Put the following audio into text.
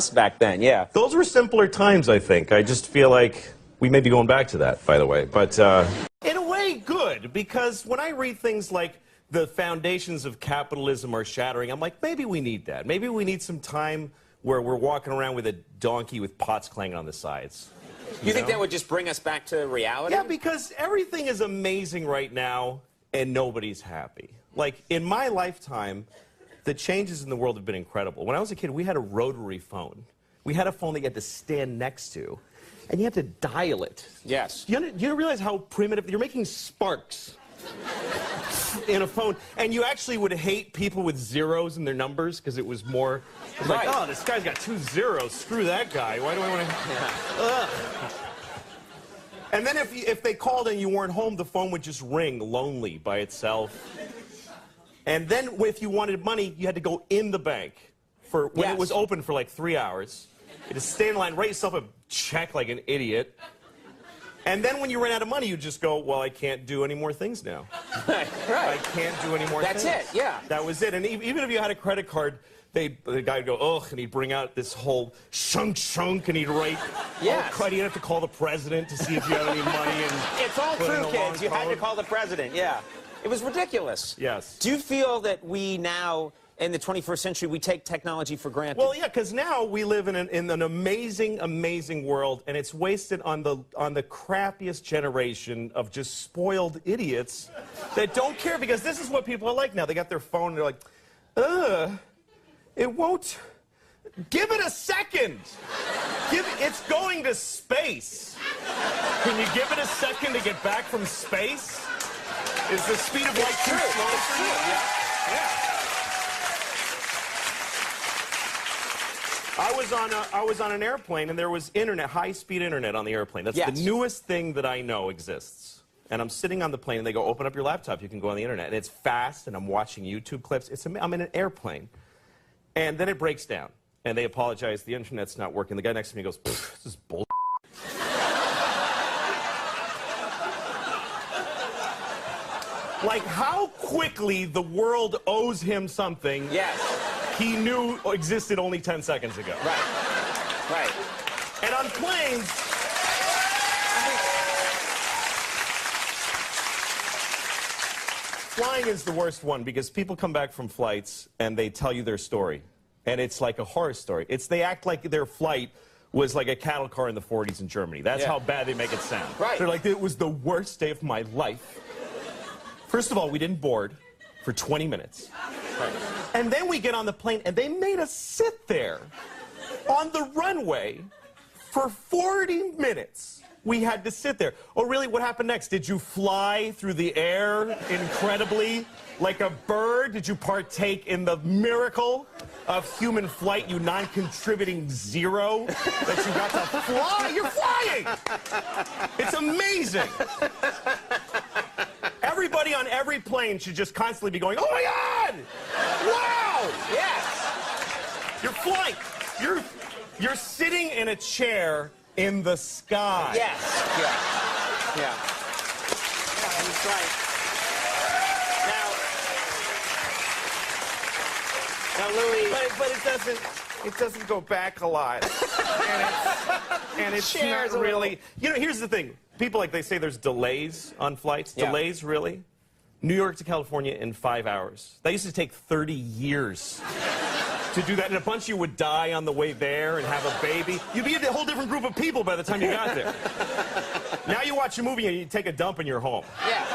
back then, yeah. Those were simpler times, I think. I just feel like we may be going back to that, by the way. But in a way, good, because when I read things like the foundations of capitalism are shattering, I'm like, maybe we need that. Maybe we need some time where we're walking around with a donkey with pots clanging on the sides. You think that would just bring us back to reality? Yeah, because everything is amazing right now, and nobody's happy. Like, in my lifetime, the changes in the world have been incredible. When I was a kid, we had a rotary phone. We had a phone that you had to stand next to, and you had to dial it. Yes. You realize how primitive? You're making sparks in a phone, and you actually would hate people with zeros in their numbers because it was more. It was like, oh, this guy's got 2 zeros. Screw that guy. Why do I want to? Yeah. And then if they called and you weren't home, the phone would just ring lonely by itself. And then if you wanted money, you had to go in the bank for when it was open for like 3 hours. You had to stay in line, write yourself a check like an idiot. And then when you ran out of money, you just go, well, I can't do any more things now. Right. I can't do any more things. That's it, yeah. That was it. And even if you had a credit card, the guy would go, ugh, and he'd bring out this whole shunk, and he'd write, he'd have to call the president to see if you had any money. And it's all true, kids. You had to call the president, yeah. It was ridiculous. Yes. Do you feel that we now, in the 21st century, we take technology for granted? Well, yeah, because now we live in an amazing, amazing world, and it's wasted on the crappiest generation of just spoiled idiots that don't care, because this is what people are like now. They got their phone, and they're like, it won't. Give it a second. It's going to space. Can you give it a second to get back from space? Is the speed of light too slow for you? Yeah. I was on an airplane, and there was internet, high-speed internet on the airplane. That's the newest thing that I know exists. And I'm sitting on the plane, and they go, open up your laptop, you can go on the internet. And it's fast, and I'm watching YouTube clips. I'm in an airplane. And then it breaks down, and they apologize, the internet's not working. The guy next to me goes, this is bull. Like, how quickly the world owes him something he knew existed only 10 seconds ago. Right. And on planes, flying is the worst one, because people come back from flights and they tell you their story. And it's like a horror story. They act like their flight was like a cattle car in the 40s in Germany. That's how bad they make it sound. Right. They're like, it was the worst day of my life. First of all, we didn't board for 20 minutes. Right. And then we get on the plane, and they made us sit there on the runway for 40 minutes. We had to sit there. Oh, really? What happened next? Did you fly through the air incredibly like a bird? Did you partake in the miracle of human flight, you non-contributing zero, that you got to fly? You're flying! It's amazing. Everybody on every plane should just constantly be going, oh my God! Wow! Yes! You're flying. You're sitting in a chair in the sky. Yes. Yeah, that's right. Now, Louis... But it doesn't go back a lot. and it's not really... You know, here's the thing. People, like, they say there's delays on flights. Yeah. Delays, really? New York to California in 5 hours. That used to take 30 years to do that, and a bunch of you would die on the way there and have a baby. You'd be a whole different group of people by the time you got there. Now you watch a movie and you take a dump and you're home. Yeah.